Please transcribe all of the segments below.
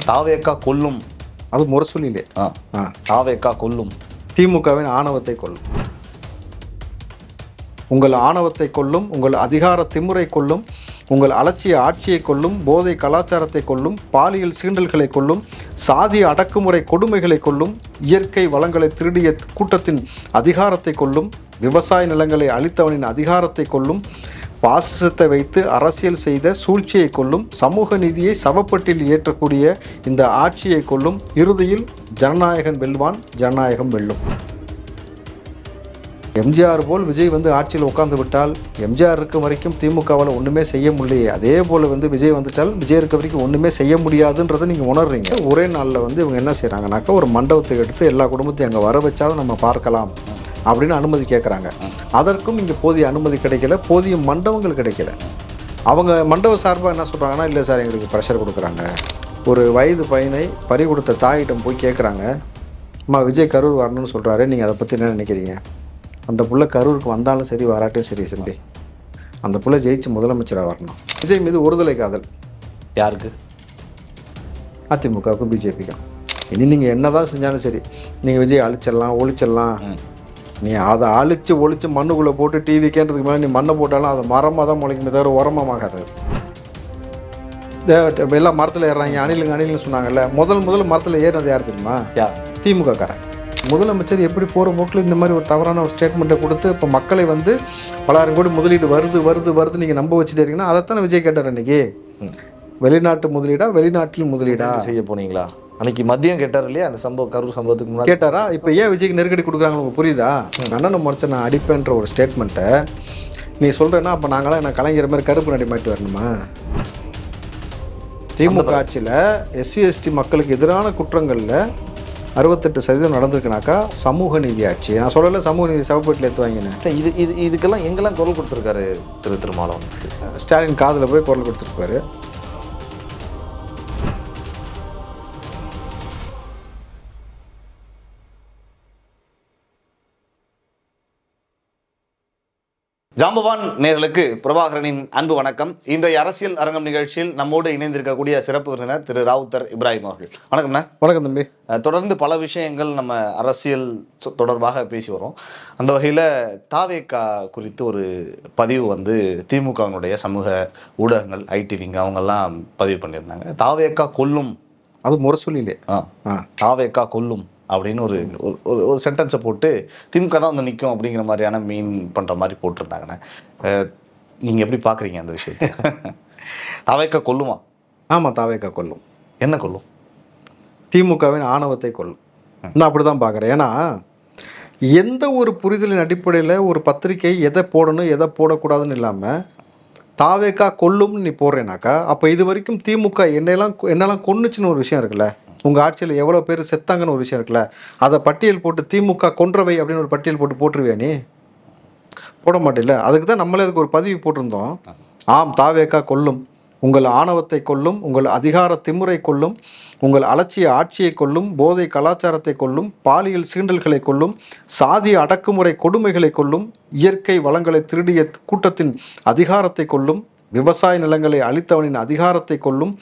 தாவேக்கா கொல்லும், அது முரசொலியிலே. தாவேக்கா கொல்லும், திமுகவின் ஆணவத்தை கொல்லும், உங்கள் ஆணவத்தை கொல்லும், உங்கள் அதிகார திமுறை கொல்லும், உங்கள் அலட்சிய ஆட்சியை கொல்லும், போதை கலாச்சாரத்தை கொல்லும், பாலியல் சீண்டல்களை கொல்லும், சாதிய அடக்குமுறை கொடுமைகளை கொல்லும், இயற்கை வளங்களை திருடிய கூட்டத்தின் அதிகாரத்தை கொல்லும், விவசாய நிலங்களை அளித்தவனின் அதிகாரத்தை கொல்லும், பாசிசத்தை வைத்து அரசியல் செய்த சூழ்ச்சியை கொல்லும், சமூக நீதியை சவப்பட்டில் ஏற்றக்கூடிய இந்த ஆட்சியை கொல்லும், இறுதியில் ஜனநாயகன் வெல்வான், ஜனநாயகம் வெல்லும். எம்ஜிஆர் போல் விஜய் ஆட்சியில் உட்கார்ந்து விட்டால், எம்ஜிஆர் இருக்க வரைக்கும் திமுகவால் ஒன்றுமே செய்ய முடியலையே, அதே போல் விஜய் வந்துட்டால் விஜய் இருக்க வரைக்கும் ஒன்றுமே செய்ய முடியாதுன்றதை நீங்கள் உணர்றீங்க. ஒரே நாளில் இவங்க என்ன செய்கிறாங்கனாக்கா, ஒரு மண்டபத்தை எடுத்து எல்லா குடும்பத்தையும் அங்கே வர வச்சாலும் நம்ம பார்க்கலாம் அப்படின்னு அனுமதி கேட்குறாங்க. அதற்கும் இங்கே போதிய அனுமதி கிடைக்கல, போதிய மண்டபங்கள் கிடைக்கல. அவங்க மண்டப சார்பாக என்ன சொல்கிறாங்கன்னா, இல்லை சார் எங்களுக்கு ப்ரெஷர் கொடுக்குறாங்க. ஒரு வயது பையனை பறி கொடுத்த தாயிடம் போய் கேட்குறாங்க, அம்மா விஜய் கரூர் வரணும்னு சொல்கிறாரு, நீங்கள் அதை பற்றி என்ன நினைக்கிறீங்க? அந்த புள்ள கரூருக்கு வந்தாலும் சரி வராட்டும் சரி சரி, அந்த புள்ள ஜெயிச்சு முதலமைச்சராக வரணும். விஜய் மீது ஒருதலை காதல். யாருக்கு? அதிமுகவுக்கும் பிஜேபிக்கும். இனி நீங்கள் என்ன தான் செஞ்சாலும் சரி, நீங்கள் விஜய் அழிச்சிடலாம் ஒழிச்சிடலாம், நீ அதை அழிச்சு ஒழிச்சு மண்ணுக்குள்ளே போட்டு டிவி கேட்டதுக்கு மேலே நீ மண்ணை போட்டாலும் அதை மரமாக தான் முளைக்குமே தவிர உரமாகாது. எல்லாம் மரத்தில் ஏறுறாங்க, அணிலுன்னு சொன்னாங்கல்ல, முதல்ல மரத்தில் ஏறினது யார் தெரியுமா? திமுக காரன். முதலமைச்சர் எப்படி போகிற போக்கில் இந்த மாதிரி ஒரு தவறான ஒரு ஸ்டேட்மெண்ட்டை கொடுத்து இப்போ மக்களை 1000 கோடி முதலீடு வருது நீங்கள் நம்ப வச்சுட்டே இருக்கீங்கன்னா, அதைத்தானே விஜய் கேட்டார் அன்றைக்கி. வெளிநாட்டு முதலீடா, வெளிநாட்டில் முதலீடா செய்ய போனீங்களா? அன்றைக்கி மதியம் கேட்டார் இல்லையா, அந்த கரூர் சம்பவத்துக்கு முன்னாடி கேட்டாரா? இப்போ ஏன் விஜய்க்கு நெருக்கடி கொடுக்குறாங்க உங்களுக்கு புரியுதா? அண்ணனை முறைச்ச நான் அடிப்பேன்ற ஒரு ஸ்டேட்மெண்ட்டை நீ சொல்கிறேன்னா, அப்போ நாங்களாம் என்ன கலைஞர் மாதிரி கருப்பு நடி மாட்டி வரணுமா? திமுக ஆட்சியில் SC/ST மக்களுக்கு எதிரான குற்றங்களில் 68% நடந்திருக்குனாக்கா சமூக நீதி ஆட்சி. நான் சொல்லலை சமூக நீதி சவப்பேட்டில் ஏற்றுவாங்கன்னு. இதுக்கெல்லாம் எங்கெல்லாம் குரல் கொடுத்துருக்காரு திருமாவளவன்? ஸ்டாலின் காதில் போய் குரல் கொடுத்துருப்பாரு. ஜாம்பவான் நேயர்களுக்கு பிரபாகரனின் அன்பு வணக்கம். இன்றைய அரசியல் அரங்கம் நிகழ்ச்சியில் நம்மோடு இணைந்திருக்கக்கூடிய சிறப்பு விருந்தினர் திரு ராவுத்தர் இப்ராஹிம் அவர்கள். வணக்கம்ண்ணா. வணக்கம் தம்பி. தொடர்ந்து பல விஷயங்கள் நம்ம அரசியல் தொடர்பாக பேசி வரோம். அந்த வகையில் தாவேக்கா குறித்து ஒரு பதிவு திமுகவினுடைய சமூக ஊடகங்கள், ஐடி விங் அவங்கெல்லாம் பதிவு பண்ணியிருந்தாங்க. தாவேக்கா கொல்லும், அது முரசொலியிலே. தாவேக்கா கொல்லும் அப்படின்னு ஒரு சென்டென்ஸை போட்டு திமுக தான் நிற்கும் அப்படிங்கிற மாதிரியான மீன் பண்ணுற மாதிரி போட்டிருந்தாங்கண்ணே. நீங்கள் எப்படி பார்க்குறீங்க அந்த விஷயத்தை? தாவேக்கா கொல்லுமா? ஆமாம், தாவேக்கா கொல்லும். என்ன கொல்லும்? திமுகவின் ஆணவத்தை கொல்லும். நான் அப்படி தான் பார்க்குறேன். ஏன்னா எந்த ஒரு புரிதலின் அடிப்படையில் ஒரு பத்திரிகை எதை போடணும் எதை போடக்கூடாதுன்னு இல்லாமல் தாவேக்கா கொல்லும்னு நீ போடுறேனாக்கா, அப்போ இது வரைக்கும் திமுக என்னெல்லாம் கொன்னுச்சுன்னு ஒரு விஷயம் இருக்குல்ல, உங்கள் ஆட்சியில் எவ்வளோ பேர் செத்தாங்கன்னு ஒரு விஷயம் இருக்குல்ல, அதை பட்டியல் போட்டு திமுக கொன்றவை அப்படின்னு ஒரு பட்டியல் போட்டுருவியா? நீ போட மாட்டேல்ல. அதுக்கு தான் நம்மளே அதுக்கு ஒரு பதிவு போட்டிருந்தோம். ஆம், தாவேக்கா கொல்லும், உங்கள் ஆணவத்தை கொல்லும், உங்கள் அதிகார திமுறை கொல்லும், உங்கள் அலட்சிய ஆட்சியை கொல்லும், போதை கலாச்சாரத்தை கொல்லும், பாலியல் சீண்டல்களை கொல்லும், சாதிய அடக்குமுறை கொடுமைகளை கொல்லும், இயற்கை வளங்களை திருடிய கூட்டத்தின் அதிகாரத்தை கொல்லும், விவசாய நிலங்களை அளித்தவனின் அதிகாரத்தை கொல்லும்,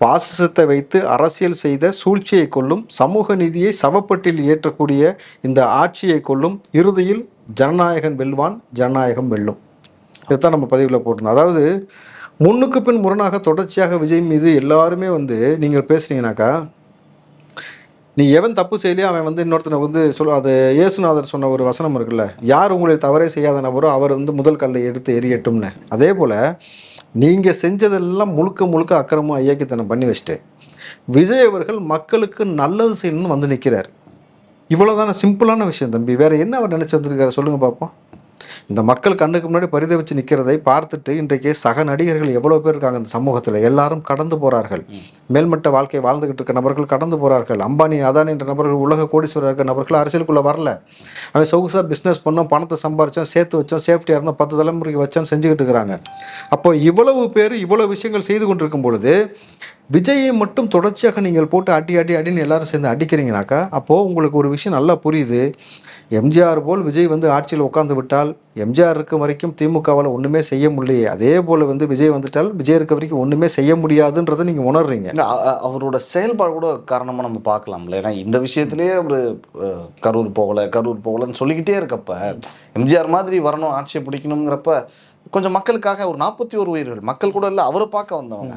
பாசிசத்தை வைத்து அரசியல் செய்த சூழ்ச்சியை கொல்லும், சமூக நீதியை சவப்பட்டில் ஏற்றக்கூடிய இந்த ஆட்சியை கொல்லும், இறுதியில் ஜனநாயகன் வெல்வான், ஜனநாயகம் வெல்லும். இதுதான் நம்ம பதிவில் போட்டிருந்தோம். அதாவது முன்னுக்கு பின் முரணாக தொடர்ச்சியாக விஜய் மீது எல்லாருமே நீங்கள் பேசுனீங்கனாக்கா, நீ எவன் தப்பு செய்யலையோ அவன் இன்னொருத்தனை அது இயேசுநாதர் சொன்ன ஒரு வசனம் இருக்குல்ல, யார் உங்களை தவறே செய்யாத நபரோ அவர் முதல் கல்லை எடுத்து எரியட்டும்னு. அதே போல் நீங்கள் செஞ்சதெல்லாம் முழுக்க அக்கிரமும் ஐயாக்கித்தனம் பண்ணி வச்சுட்டு விஜய் அவர்கள் மக்களுக்கு நல்லது செய்யணும்னு நிற்கிறார். இவ்வளோதான சிம்பிளான விஷயம் தம்பி. வேறு என்ன அவர் நினச்சி வந்திருக்காரு சொல்லுங்கள் பார்ப்போம். இந்த மக்கள் கண்ணுக்கு முன்னாடி பரிதவிச்சு நிற்கிறதை பார்த்துட்டு இன்றைக்கு சக நடிகர்கள் எவ்வளோ பேர் இருக்காங்க இந்த சமூகத்தில், எல்லாரும் கடந்து போகிறார்கள். மேல்மட்ட வாழ்க்கை வாழ்ந்துகிட்டு இருக்க நபர்கள் கடந்து போகிறார்கள். அம்பானி அதானி என்ற நபர்கள், உலக கோடீஸ்வரர் இருக்க நபர்கள் அரசியலுக்குள்ளே வரல. அவன் சொகுசாக பிஸ்னஸ் பண்ணோம், பணத்தை சம்பாரித்தோம், சேர்த்து வச்சோம், சேஃப்டியாக இருந்தோம், 10 தலைமுறைக்கு வச்சோன்னு செஞ்சுக்கிட்டு இருக்கிறாங்க. அப்போ இவ்வளவு பேர் இவ்வளோ விஷயங்கள் செய்து கொண்டிருக்கும் பொழுது விஜயை மட்டும் தொடர்ச்சியாக நீங்கள் போட்டு அடின்னு எல்லாரும் சேர்ந்து அடிக்கிறீங்கனாக்கா, அப்போது உங்களுக்கு ஒரு விஷயம் நல்லா புரியுது. எம்ஜிஆர் போல் விஜய் வந்து ஆட்சியில் உட்கார்ந்து விட்டால், எம்ஜிஆர் இருக்க வரைக்கும் திமுகவால் ஒன்றுமே செய்ய முடியலையே, அதே போல் வந்து விஜய் வந்துட்டால் விஜய் இருக்க வரைக்கும் ஒன்றுமே செய்ய முடியாதுன்றதை நீங்கள் உணர்றீங்க. இல்ல, அவரோட செயல்பாடு கூட காரணமாக நம்ம பார்க்கலாம்ல. ஏன்னா இந்த விஷயத்திலேயே ஒரு கரூர் போகலைன்னு சொல்லிக்கிட்டே இருக்கப்ப, எம்ஜிஆர் மாதிரி வரணும், ஆட்சியை பிடிக்கணுங்கிறப்ப கொஞ்சம் மக்களுக்காக ஒரு 41 உயிர்கள் மக்கள் கூட இல்லை, அவரை பார்க்க வந்தவங்க,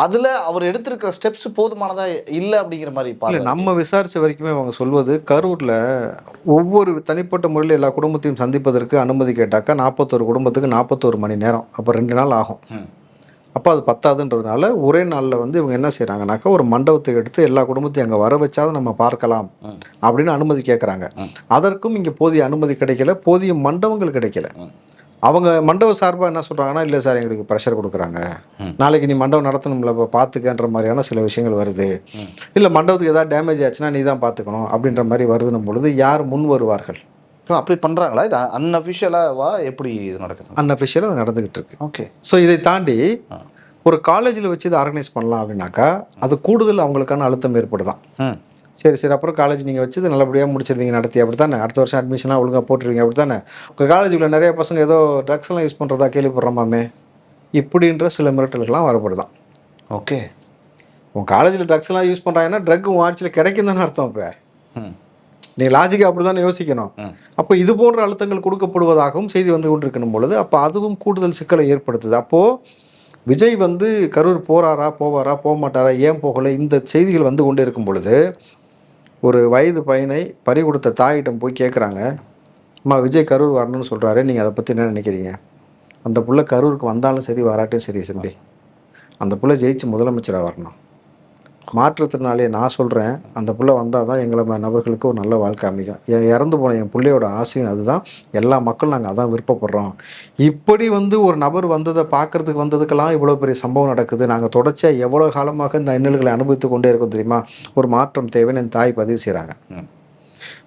அதில் அவர் எடுத்திருக்கிற ஸ்டெப்ஸ் போதுமானதா இல்லை அப்படிங்கிற மாதிரி இல்லை, நம்ம விசாரித்த வரைக்குமே அவங்க சொல்வது, கரூரில் ஒவ்வொரு தனிப்பட்ட முறையில் எல்லா குடும்பத்தையும் சந்திப்பதற்கு அனுமதி கேட்டாக்கா 41 குடும்பத்துக்கு 41 மணி நேரம், அப்போ 2 நாள் ஆகும். அப்போ அது பத்தாதுன்றதுனால ஒரே நாளில் வந்து இவங்க என்ன செய்கிறாங்கனாக்கா, ஒரு மண்டபத்தை எடுத்து எல்லா குடும்பத்தையும் அங்கே வர வச்சாதான் நம்ம பார்க்கலாம் அப்படின்னு அனுமதி கேட்குறாங்க. அதற்கும் இங்கே போதிய அனுமதி கிடைக்கல, போதிய மண்டபங்கள் கிடைக்கல. அவங்க மண்டப சார்பாக என்ன சொல்கிறாங்கன்னா, இல்லை சார் எங்களுக்கு ப்ரெஷர் கொடுக்குறாங்க, நாளைக்கு நீ மண்டபம் நடத்தணும்ல, இப்போ பார்த்துக்கன்ற மாதிரியான சில விஷயங்கள் வருது, இல்லை மண்டபத்துக்கு ஏதாவது டேமேஜ் ஆச்சுன்னா நீ தான் பார்த்துக்கணும் அப்படின்ற மாதிரி வருதுன்னும் பொழுது யார் முன் வருவார்கள்? அப்படி பண்ணுறாங்களா? இது அன்அஃபிஷியலாவா எப்படி இது நடக்குது? அன்அஃபிஷியலாக அது நடந்துக்கிட்டு இருக்கு. ஓகே. ஸோ இதை தாண்டி ஒரு காலேஜில் வச்சு இதை ஆர்கனைஸ் பண்ணலாம் அப்படின்னாக்கா அது கூடுதல் அவங்களுக்கான அழுத்தம் ஏற்படுதான். சரி அப்புறம் காலேஜ் நீங்கள் வச்சு நல்லபடியாக முடிச்சிருவீங்க, நடத்தி அப்படி தானே, அடுத்த வருஷம் அட்மிஷனாக ஒழுங்காக போட்டுருவீங்க அப்படி தானே, உங்கள் காலேஜுக்குள்ள நிறைய பசங்க ஏதோ ட்ரக்ஸ்லாம் யூஸ் பண்ணுறதா கேள்விப்படுறோமாமே, இப்படின்ற சில மிரட்டல்கள்லாம் வரப்படுதான். ஓகே. உங்கள் காலேஜில் ட்ரக்ஸ்லாம் யூஸ் பண்ணுறாங்கன்னா ட்ரக் உன் ஆட்சியில் கிடைக்கும் தானே அர்த்தம். இப்போ நீங்கள் லாஜிக்காக அப்படி தானே யோசிக்கணும். அப்போ இது போன்ற அழுத்தங்கள் கொடுக்கப்படுவதாகவும் செய்தி வந்து கொண்டிருக்கணும் பொழுது அப்போ அதுவும் கூடுதல் சிக்கலை ஏற்படுத்துது. அப்போது விஜய் வந்து கரூர் போவாரா போக மாட்டாரா, ஏன் போகலை, இந்த செய்திகள் வந்து கொண்டே இருக்கும் பொழுது ஒரு வயது பையனை பறி கொடுத்த தாயிடம் போய் கேட்குறாங்க, அம்மா விஜய் கரூர் வரணும்னு சொல்கிறாரு, நீங்கள் அதை பற்றி என்ன நினைக்கிறீங்க? அந்த புள்ள கரூருக்கு வந்தாலும் சரி வராட்டும் சரி தம்பி, அந்த புள்ள ஜெயிச்சு முதலமைச்சராக வரணும். மாற்றுத்திறனாலே நான் சொல்கிறேன், அந்த புள்ள வந்தால் தான் எங்களை நபர்களுக்கு ஒரு நல்ல வாழ்க்கை அமைக்கும். இறந்து போன என் பிள்ளையோட ஆசையும் அதுதான், எல்லா மக்களும் நாங்கள் அதான் விருப்பப்படுறோம். இப்படி வந்து ஒரு நபர் வந்ததை பார்க்குறதுக்கு வந்ததுக்கெல்லாம் இவ்வளோ பெரிய சம்பவம் நடக்குது, நாங்கள் தொடர்ச்சியாக எவ்வளோ காலமாக இந்த இன்னல்களை அனுபவித்து கொண்டே இருக்கோம் தெரியுமா, ஒரு மாற்றம் தேவைன்னு என் தாய் பதிவு செய்கிறாங்க.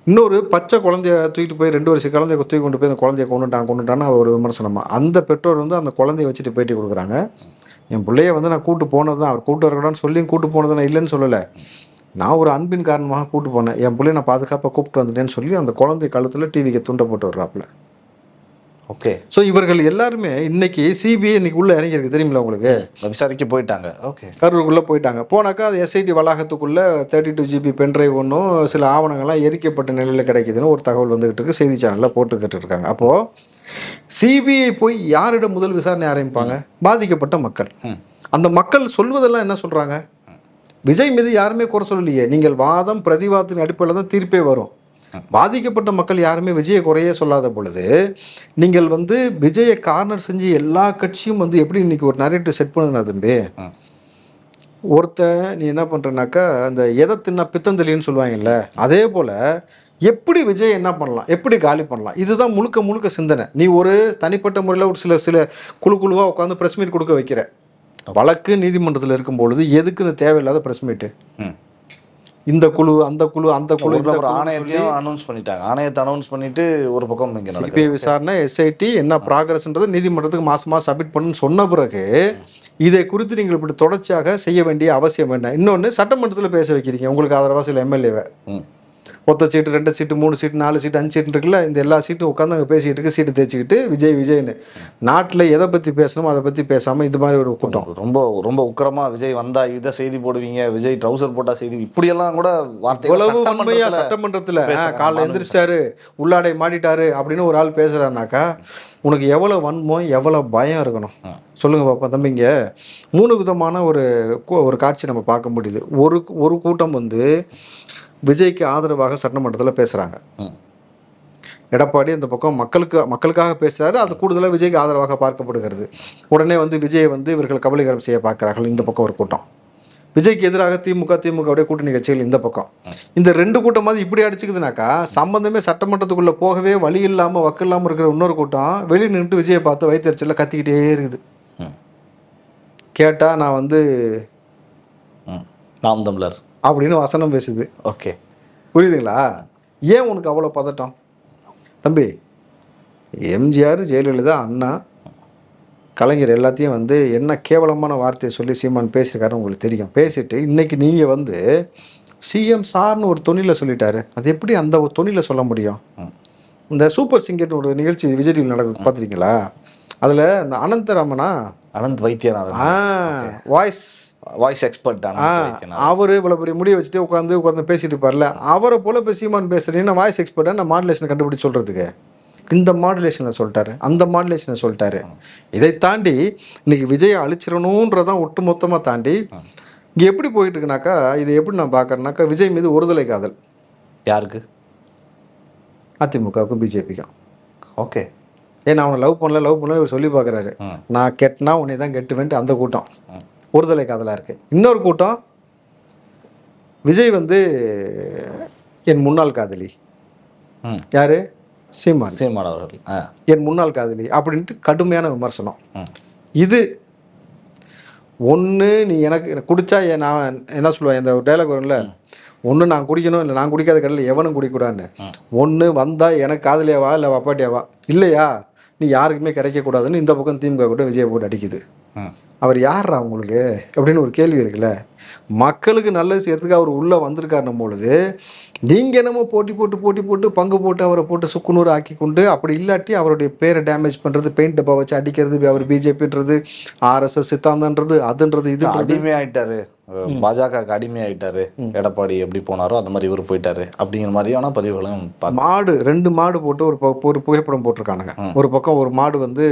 இன்னொரு பச்சை குழந்தைய தூக்கிட்டு போய் 2 வருஷ குழந்தைய தூக்கி கொண்டு போய் அந்த குழந்தைய கொண்டுட்டான்னு ஒரு விமர்சனமாக அந்த பெற்றோர் வந்து அந்த குழந்தைய வச்சுட்டு பேட்டி கொடுக்குறாங்க. என் பிள்ளைய வந்து நான் கூட்டு போனது தான், அவர் கூட்டு வரக்கூடாதுன்னு சொல்லி கூட்டு போனது நான் இல்லைன்னு சொல்லலை, நான் ஒரு அன்பின் காரணமாக கூட்டு போனேன், என் பிள்ளைய நான் பாதுகாப்பாக கூப்பிட்டு வந்துட்டேன்னு சொல்லி அந்த குழந்தை கழுத்தில் டிவிக்கு துண்டை போட்டு வர்றாப்புல. ஓகே. ஸோ இவர்கள் எல்லாருமே இன்னைக்கு சிபிஐ இன்னைக்கு உள்ளே இறங்கியிருக்கு தெரியுமில்ல உங்களுக்கு, விசாரிக்க போயிட்டாங்க. ஓகே. கரூருக்குள்ளே போயிட்டாங்க. போனாக்கா அது எஸ்ஐடி வளாகத்துக்குள்ளே 32 GB பென்ட்ரைவ் ஒன்றும் சில ஆவணங்கள்லாம் எரிக்கப்பட்ட நிலையில் கிடைக்குதுன்னு ஒரு தகவல் வந்துகிட்டு இருக்கு, செய்தி சேனலில் போட்டுக்கிட்டு இருக்காங்க. அப்போது சிபிஐ போய் யாரிடம் முதல் விசாரணை ஆரம்பிப்பாங்க? பாதிக்கப்பட்ட மக்கள். அந்த மக்கள் சொல்வதெல்லாம் என்ன சொல்கிறாங்க? விஜய் மீது யாருமே குறை சொல்லலையே, நீங்கள் வாதம் பிரதிவாதத்தின் அடிப்படையில் தான் தீர்ப்பே வரும். பாதிக்கப்பட்ட மக்கள் யாருமே விஜயை குறையே சொல்லாத பொழுது நீங்கள் வந்து விஜயை கார்னர் செஞ்சு எல்லா கட்சியும் வந்து எப்படி இன்னைக்கு ஒரு நரேட்டிவ் செட் பண்ணுதுன்னா தம்பி, ஒருத்தன் நீ என்ன பண்ணுறனாக்கா அந்த எதை தின்னா பித்தந்தலின்னு சொல்லுவாங்கல்ல, அதே போல் எப்படி விஜய் என்ன பண்ணலாம், எப்படி காலி பண்ணலாம், இதுதான் முழுக்க சிந்தனை. நீ ஒரு தனிப்பட்ட முறையில் ஒரு சில குழுவாக உட்காந்து ப்ரெஸ் மீட் கொடுக்க வைக்கிற, வழக்கு நீதிமன்றத்தில் இருக்கும்பொழுது எதுக்கு இந்த தேவையில்லாத ப்ரெஸ் மீட்டு? இந்த குழு அந்த குழு ஒரு ஆணையத்தையும் அனௌன்ஸ் பண்ணிட்டாங்க. ஆணையத்தை அனௌன்ஸ் பண்ணிட்டு ஒரு பக்கம் இங்கே சிபிஐ விசாரணை எஸ்ஐடி என்ன ப்ராக்ரஸ்ன்றது நீதிமன்றத்துக்கு மாசமாக சப்மிட் பண்ணுன்னு சொன்ன பிறகு இதை குறித்து நீங்கள் இப்படி தொடர்ச்சியாக செய்ய வேண்டிய அவசியம் என்ன? இன்னொன்று, சட்டமன்றத்தில் பேச வைக்கிறீங்க உங்களுக்கு ஆதரவாக சில எம்எல்ஏவை, ஒத்த சீட்டு 2 சீட்டு 3 சீட்டு 4 சீட்டு 5 சீட்டு இருக்குல்ல, இந்த எல்லா சீட்டும் உட்காந்து அங்கே பேசிக்கிட்டு இருக்கு, சீட்டு தேய்ச்சிக்கிட்டு விஜய்னு நாட்டில் எதை பற்றி பேசணுமோ அதை பற்றி பேசாமல் இது மாதிரி ஒரு கூட்டம். ரொம்ப உக்கிரமாக விஜய் வந்தா இதை செய்தி போடுவீங்க, விஜய் ட்ரௌசர் போட்டா செய்தி, இப்படியெல்லாம் கூட வார்த்தை சட்டமன்றத்தில் காலைல எந்திரிச்சிட்டாரு உள்ளாடை மாட்டிட்டாரு அப்படின்னு ஒரு ஆள் பேசுறாருனாக்கா உனக்கு எவ்வளோ வன்மம் எவ்வளோ பயம் இருக்கணும் சொல்லுங்க பாப்பா. தம்பிங்க 3 விதமான ஒரு காட்சி நம்ம பார்க்க முடியுது. ஒரு கூட்டம் வந்து விஜய்க்கு ஆதரவாக சட்டமன்றத்தில் பேசுகிறாங்க, எடப்பாடி அந்த பக்கம் மக்களுக்காக பேசுகிறாரு, அது கூடுதலாக விஜய்க்கு ஆதரவாக பார்க்கப்படுகிறது. உடனே வந்து விஜயை வந்து இவர்கள் கபலீகரம் செய்ய பார்க்குறார்கள். இந்த பக்கம் ஒரு கூட்டம், விஜய்க்கு எதிராக திமுகவுடைய கூட்டணி கட்சிகள் இந்த பக்கம். இந்த 2 கூட்டமாவது இப்படி அடிச்சுக்குதுனாக்கா சம்பந்தமே சட்டமன்றத்துக்குள்ளே போகவே வழி இல்லாமல் வக்கு இல்லாமல் இருக்கிற இன்னொரு கூட்டம் வெளியே நின்றுட்டு விஜயை பார்த்து வயிற்றுச்சலில் கத்திக்கிட்டே இருக்குது. கேட்டால் நான் வந்து நாம் தமிழர் அப்படின்னு வசனம் பேசுது. ஓகே, புரியுதுங்களா? ஏன் உனக்கு அவ்வளோ பதட்டம்? தம்பி, எம்ஜிஆர், ஜெயலலிதா, அண்ணா, கலைஞர் எல்லாத்தையும் வந்து என்ன கேவலமான வார்த்தையை சொல்லி சீமான் பேசியிருக்காருன்னு உங்களுக்கு தெரியும். பேசிட்டு இன்னைக்கு நீங்கள் வந்து சிஎம் சார்னு ஒரு தொனியில் சொல்லிட்டாரு, அது எப்படி அந்த ஒரு தொனியில் சொல்ல முடியும்? இந்த சூப்பர் சிங்கர்னு ஒரு நிகழ்ச்சி விஜய் டிவியில் நடக்குது பார்த்துருக்கீங்களா? அதில் இந்த அனந்தராமனா அனந்த் வைத்தியநாதன் வாய்ஸ் எக்ஸ்பர்ட் அவர் இவ்வளோ பெரிய முடியை வச்சுட்டு உட்காந்து பேசிட்டு இருப்பார்ல, அவரை போல இப்போ சீமான் பேசுறீங்கன்னா வாய்ஸ் எக்ஸ்பர்ட்டா நான் மாடுலேஷன் கண்டுபிடிச்சு சொல்கிறதுக்கு இந்த மாடுலேஷனை சொல்லிட்டாரு, அந்த மாடுலேஷனை சொல்லிட்டாரு. இதை தாண்டி இன்னைக்கு விஜயை அழிச்சிடணுன்றதான் ஒட்டு மொத்தமாக தாண்டி இங்கே எப்படி போயிட்டு இருக்குனாக்கா, இதை எப்படி நான் பார்க்குறேன்னாக்கா, விஜய் மீது ஒருதலை காதல். யாருக்கு? அதிமுகவுக்கும் பிஜேபிக்கும். ஓகே. ஏன்னா அவனை லவ் பண்ணல இவர் சொல்லி பார்க்குறாரு. நான் கெட்டினா உன்னை தான் கெட்டுவேன்ட்டு அந்த கூட்டம் ஒருதலை காதலாக இருக்கு. இன்னொரு கூட்டம் விஜய் வந்து என் முன்னாள் காதலி, யாரு? சீமான் அவர்கள் என் முன்னாள் காதலி அப்படின்ட்டு கடுமையான விமர்சனம். இது ஒன்று நீ எனக்கு குடிச்சா நான் என்ன சொல்லுவேன், இந்த ஒரு டைலாக் வரும்ல, ஒன்று நான் குடிக்கணும், இல்லை நான் குடிக்காத கடலில் எவனும் குடிக்கூடாதுன்னு. ஒன்று வந்தால் எனக்கு காதலியாவா இல்லை வப்பாட்டியாவா, இல்லையா நீ யாருக்குமே கிடைக்கக்கூடாதுன்னு இந்த பக்கம் திமுக கூட விஜயை போட்டு அடிக்குது. அவர் யார்ரா உங்களுக்கு அப்படின்னு ஒரு கேள்வி இருக்குல்ல. மக்களுக்கு நல்லது செய்யறதுக்கு அவர் உள்ளே வந்திருக்காருன்னும் பொழுது நீங்கள் என்னமோ போட்டி போட்டு பங்கு போட்டு அவரை போட்டு சுக்குநூறு ஆக்கி கொண்டு, அப்படி இல்லாட்டி அவருடைய பேரை டேமேஜ் பண்ணுறது, பெயிண்ட் டப்பா வச்சு அடிக்கிறது, அவர் பிஜேபின்றது, ஆர்எஸ்எஸ் சித்தாந்தன்றது, அதுன்றது இது அடிமையாயிட்டாரு, பாஜகவுக்கு அடிமையாயிட்டாரு. எடப்பாடி எப்படி போனாரோ அந்த மாதிரி இவர் போயிட்டாரு அப்படிங்கிற மாதிரியான பதிவுகளும். மாடு 2 மாடு போட்டு ஒரு புகைப்படம் போட்டிருக்கானுங்க. ஒரு பக்கம் ஒரு மாடு வந்து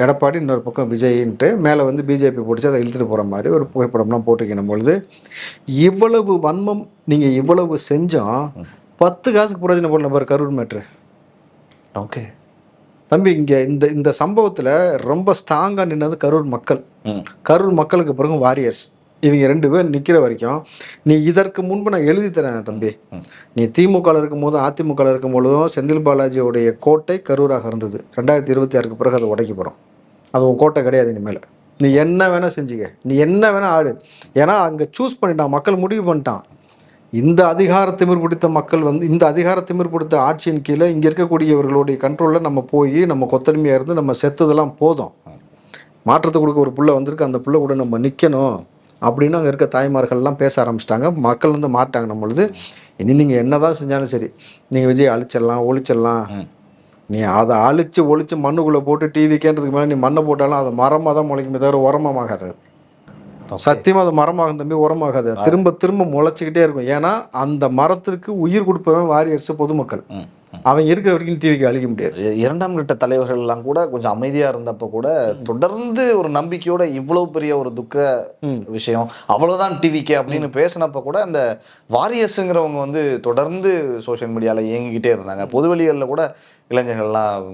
எடப்பாடி, இன்னொரு பக்கம் விஜய்ன்ட்டு, மேலே வந்து பிஜேபி போட்டுச்சு அதை இழுத்துட்டு போகிற மாதிரி ஒரு புகைப்படம்லாம் போட்டிருக்கணும் பொழுது, இவ்வளவு வன்மம் நீங்கள் இவ்வளவு செஞ்சோம் 10 காசுக்கு பிரயோஜனம் போடல பாரு கரூர் மேட்ரு. ஓகே தம்பி, இங்கே இந்த சம்பவத்தில் ரொம்ப ஸ்ட்ராங்காக நின்னது கரூர் மக்கள். கரூர் மக்களுக்கு பிறகு வாரியர்ஸ் இவங்க 2 பேர் நிற்கிற வரைக்கும், நீ இதற்கு முன்பு நான் எழுதி தரேன் தம்பி, நீ திமுக இருக்கும் போதும் அதிமுக இருக்கும் பொழுதும் செந்தில் பாலாஜியோடைய கோட்டை கரூராக இருந்தது. 2026க்கு பிறகு அதை உடைக்கப்படும். அது உன் கோட்டை கிடையாது. இனிமேல் நீ என்ன வேணால் செஞ்சுக்க, நீ என்ன வேணால் ஆடு. ஏன்னா அங்கே சூஸ் பண்ணிட்டான், மக்கள் முடிவு பண்ணிட்டான். இந்த அதிகார திமிர் பிடித்த மக்கள் வந்து, இந்த அதிகார திமிர் பிடித்த ஆட்சியின் கீழே இங்கே இருக்கக்கூடியவர்களுடைய கண்ட்ரோலில் நம்ம போய் நம்ம கொத்தடிமையாக இருந்து நம்ம செத்ததெல்லாம் போதும். மாற்றத்தை கொடுக்க ஒரு புள்ள வந்திருக்கு, அந்த புள்ள கூட நம்ம நிற்கணும் அப்படின்னு அங்கே இருக்க தாய்மார்கள்லாம் பேச ஆரம்பிச்சிட்டாங்க. மக்கள் வந்து மாட்டாங்க. நம்மளுது இனி நீங்கள் என்ன தான் செஞ்சாலும் சரி, நீங்கள் விஜய் அழிச்சிடலாம், ஒழிச்சிடலாம், நீ அதை அழிச்சு ஒழிச்சு மண்ணுக்குள்ளே போட்டு டிவிக்கேன்றதுக்கு மேலே நீ மண்ணை போட்டாலும் அதை மரமாக தான் முளைக்குமே தவிர உரமாகாது. சத்தியமாக அது மரமாகும் தம்பி, உரமாகாது. திரும்ப திரும்ப முளைச்சிக்கிட்டே இருக்கும். ஏன்னா அந்த மரத்திற்கு உயிர் கொடுப்பவன் வாரியர்ஸ், பொதுமக்கள். அவங்க இருக்கிற வரைக்கும் டிவிக்கு அழிக்க முடியாது. 2ஆம் கட்ட தலைவர்கள் எல்லாம் கூட கொஞ்சம் அமைதியா இருந்தப்ப கூட தொடர்ந்து ஒரு நம்பிக்கையோட இவ்வளவு பெரிய ஒரு துக்க விஷயம் அவ்வளவுதான் டிவிக்கு அப்படின்னு பேசினப்ப கூட அந்த வாரியர்ஸுங்கிறவங்க வந்து தொடர்ந்து சோசியல் மீடியால இயங்கிக்கிட்டே இருந்தாங்க. பொதுவெளிகளில் கூட இளைஞர்கள்லாம்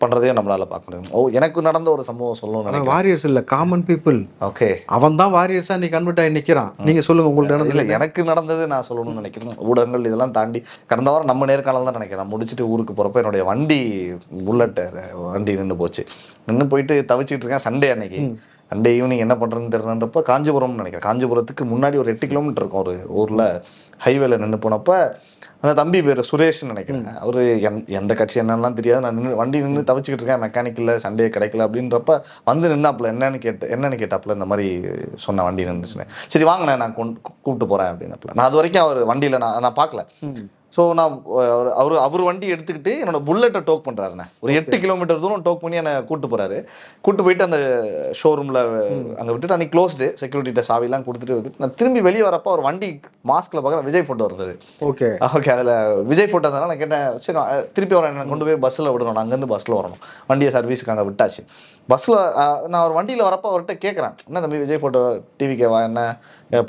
பண்றதையும் நம்மளால பார்க்க முடியும். எனக்கு நடந்த ஒரு சம்பவம் சொல்லணும். வாரியர்ஸ் இல்ல, காமன் பீப்புள். ஓகே, அவன் தான் வாரியர்ஸா நீ கன்வெர்ட் ஆகி நிக்கிறான். நீங்க சொல்லுங்க உங்கள்ட்ட. இல்ல, எனக்கு நடந்தது நான் சொல்லணும்னு நினைக்கிறேன். ஊடகங்கள் இதெல்லாம் தாண்டி கடந்த வாரம் நம்ம நேர்காணல் தான் நினைக்கிறேன். முடிச்சுட்டு ஊருக்கு போறப்ப என்னுடைய வண்டி புல்லட் வண்டி நின்று போச்சு. நின்று போயிட்டு தவிச்சிட்டு இருக்கேன். சண்டே அன்னைக்கு, சண்டே ஈவினிங் என்ன பண்றதுன்னு தெரியலன்றப்ப காஞ்சிபுரம்னு நினைக்கிறேன், காஞ்சிபுரத்துக்கு முன்னாடி ஒரு 8 கிலோமீட்டர் இருக்கும் ஒரு ஊர்ல ஹைவேல நின்று போனப்ப அந்த தம்பி பேர் சுரேஷ்னு நினைக்கிறேன். அவரு எந்த கட்சி என்னெல்லாம் தெரியாது. நான் வண்டி நின்று தவிச்சுக்கிட்டு இருக்கேன், மெக்கானிக்கல சண்டே கிடைக்கல அப்படின்றப்ப வந்து நின்னாப்புல என்னன்னு கேட்டாப்புல இந்த மாதிரி சொன்ன வண்டி நின்றுச்சுனேன். சரி வாங்கினேன், நான் கூப்பிட்டு போறேன் அப்படின்னாப்புல. நான் அது வரைக்கும் அவர் வண்டியில நான் பார்க்கல. ஸோ நான் அவர் வண்டி எடுத்துக்கிட்டு என்னோட புல்லட்டை டோக் பண்ணுறாருண்ணே. ஒரு 8 கிலோமீட்டர் தூரம் டோக் பண்ணி என்னை கூப்பிட்டு போகிறாரு. கூப்பிட்டு போயிட்டு அந்த ஷோரூமில் அங்கே விட்டுட்டு அன்றைக்கி க்ளோஸ்டு, செக்யூரிட்டிகிட்ட சாவிலாம் கொடுத்துட்டு வந்து நான் திரும்பி வெளியே வரப்போ அவர் வண்டி மாஸ்கில் பார்க்குற விஜய் ஃபோட்டோ இருந்தது. ஓகே, அதில் விஜய் ஃபோட்டோ இருந்ததுனால நான் கேட்டேன், சரி திருப்பி வரேன், என்னை கொண்டு போய் பஸ்ஸில் விடணும், நான் அங்கேருந்து பஸ்ஸில் வரணும். வண்டியை சர்வீஸுக்கு அங்கே விட்டாச்சு. பஸ்ஸில் நான் ஒரு வண்டியில் வரப்போ அவர்கிட்ட கேட்குறேன், என்ன தம்பி விஜய் ஃபோட்டோ டிவிக்கேவா, என்ன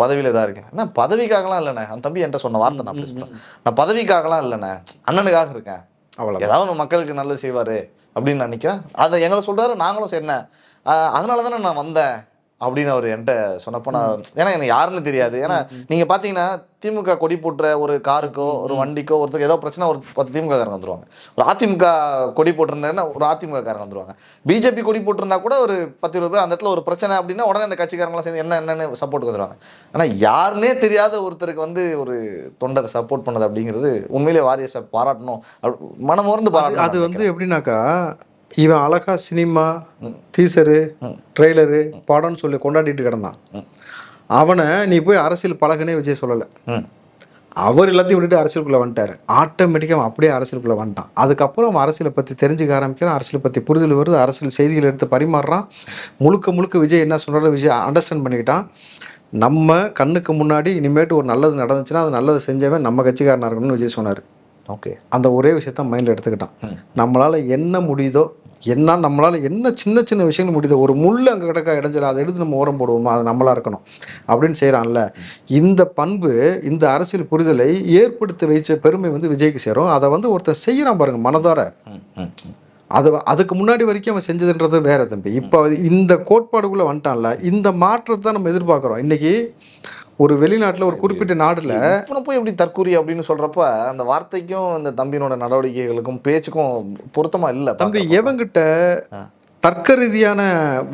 பதவியில் இதாக இருக்கேன்? என்ன பதவிக்காகலாம் இல்லைண்ணே. அந்த தம்பி என்கிட்ட சொன்ன வார்த்தை நான் அப்படி சொல்கிறேன், நான் பதவிக்காகலாம் இல்லைண்ணே, அண்ணனுக்காக இருக்கேன். அவ்வளோ, ஏதாவது மக்களுக்கு நல்லது செய்வார் அப்படின்னு நான் நினைக்கிறேன். அதை எங்களை சொல்கிறாரு, நாங்களும் சரிண்ணேன், அதனால தானே நான் வந்தேன் அப்படின்னு அவர் என்கிட்ட சொன்னப்போ நான், ஏன்னா எனக்கு யாருன்னு தெரியாது. ஏன்னா நீங்கள் பார்த்தீங்கன்னா திமுக கொடி போட்டுற ஒரு காருக்கோ ஒரு வண்டிக்கோ ஒருத்தருக்கு ஏதோ பிரச்சனை ஒரு 10 திமுக காரங்க வந்துருவாங்க. ஒரு அதிமுக கொடி போட்டிருந்தேன்னா ஒரு அதிமுக காரங்க வந்துருவாங்க. பிஜேபி கொடி போட்டிருந்தா கூட ஒரு 10-20 பேர் அந்த இடத்துல ஒரு பிரச்சனை அப்படின்னா உடனே அந்த கட்சிக்காரங்களாம் சேர்ந்து என்னென்னு சப்போர்ட் வந்துருவாங்க. ஆனால் யாருன்னே தெரியாத ஒருத்தருக்கு வந்து ஒரு தொண்டர் சப்போர்ட் பண்ணது அப்படிங்கிறது உண்மையிலே வாரியர்ஸை பாராட்டணும், மனமோர்ந்து பாராட்டணும். அது வந்து எப்படின்னாக்கா, இவன் அழகா சினிமா டீசரு ட்ரெய்லரு படம்னு சொல்லி கொண்டாடிட்டு கிடந்தான். அவனை நீ போய் அரசியல் பழகனே விஜய் சொல்லலை. அவர் எல்லாத்தையும் விட்டுட்டு அரசியலுக்குள்ளே வந்துட்டார். ஆட்டோமேட்டிக்காக அவன் அப்படியே அரசியலுக்குள்ளே வந்துட்டான். அதுக்கப்புறம் அவன் அரசியலை பற்றி தெரிஞ்சுக்க ஆரம்பிக்கிறான், அரசியலை பற்றி புரிதல் வருது, அரசியல் செய்திகள் எடுத்து பரிமாறுறான். முழுக்க முழுக்க விஜய் என்ன சொல்கிறாரோ விஜய் அண்டர்ஸ்டாண்ட் பண்ணிக்கிட்டான். நம்ம கண்ணுக்கு முன்னாடி இனிமேட்டு ஒரு நல்லது நடந்துச்சுன்னா அது நல்லது செஞ்சவன் நம்ம கட்சிக்காரனாக இருக்கணும்னு விஜய் சொன்னார். ஓகே, அந்த ஒரே விஷயத்த மைண்டில் எடுத்துக்கிட்டான். நம்மளால் என்ன முடியுதோ, நம்மளால் என்ன சின்ன சின்ன விஷயங்கள் முடியுதோ, ஒரு முள் அங்கே கிடக்கா இடைஞ்சல அதை எடுத்து நம்ம ஓரம் போடுவோமா, அது நம்மளாக இருக்கணும் அப்படின்னு செய்கிறான்ல. இந்த பண்பு, இந்த அரசியல் புரிதலை ஏற்படுத்தி வைச்ச பெருமை வந்து விஜய்க்கு சேரும். அதை வந்து ஒருத்தர் செய்கிறான் பாருங்க மனதார. அதுக்கு முன்னாடி வரைக்கும் அவன் செஞ்சதுன்றது வேற தம்பி. இப்போ இந்த கோட்பாடுக்குள்ளே வந்துட்டான்ல, இந்த மாற்றத்தை நம்ம எதிர்பார்க்குறோம். இன்னைக்கு ஒரு வெளிநாட்டில் ஒரு குறிப்பிட்ட நாடுல போய் எப்படி தற்கூரி அப்படின்னு சொல்றப்ப அந்த வார்த்தைக்கும் இந்த தம்பியினோட நடவடிக்கைகளுக்கும் பேச்சுக்கும் பொருத்தமா இல்லை தம்பி. எவங்கிட்ட தர்க்க ரீதியான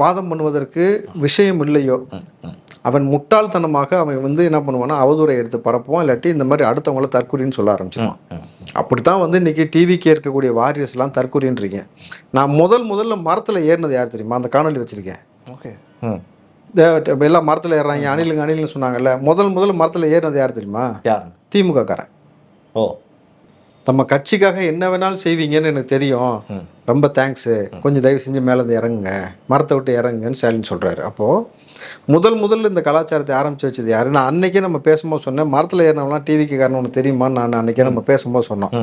வாதம் பண்ணுவதற்கு விஷயம் இல்லையோ அவன் முட்டாள்தனமாக அவன் வந்து என்ன பண்ணுவான்னா அவதூறை எடுத்து பரப்புவான், இல்லாட்டி இந்த மாதிரி அடுத்தவங்கள தற்கூரின்னு சொல்ல ஆரம்பிச்சிருவான். அப்படித்தான் வந்து இன்னைக்கு டிவிக்கு இருக்கக்கூடிய வாரியர்ஸ் எல்லாம் தற்கூரின்றீங்க. நான் முதல்ல மரத்தில் ஏறினது யார் தெரியுமா? அந்த காணொலி வச்சிருக்கேன். ஓகே, எல்லாம் மரத்தில் ஏறுறாங்க, அணில்னு சொன்னாங்கல்ல. முதல்ல மரத்தில் ஏறினது யார் தெரியுமா? திமுக காரன். ஓ, நம்ம கட்சிக்காக என்ன வேணாலும் செய்வீங்கன்னு எனக்கு தெரியும், ரொம்ப தேங்க்ஸு, கொஞ்சம் தயவு செஞ்சு மேலேருந்து இறங்குங்க, மரத்தை விட்டு இறங்குங்கன்னு ஸ்டாலின் சொல்கிறாரு. அப்போது முதல்ல இந்த கலாச்சாரத்தை ஆரம்பித்து வச்சது யார்? நான் அன்றைக்கே நம்ம பேசும்போது சொன்னேன், மரத்தில் ஏறினவங்களாம் டிவிக்கு காரணம் ஒன்று தெரியுமான்னு நான் அன்றைக்கே நம்ம பேசும்போது சொன்னோம்.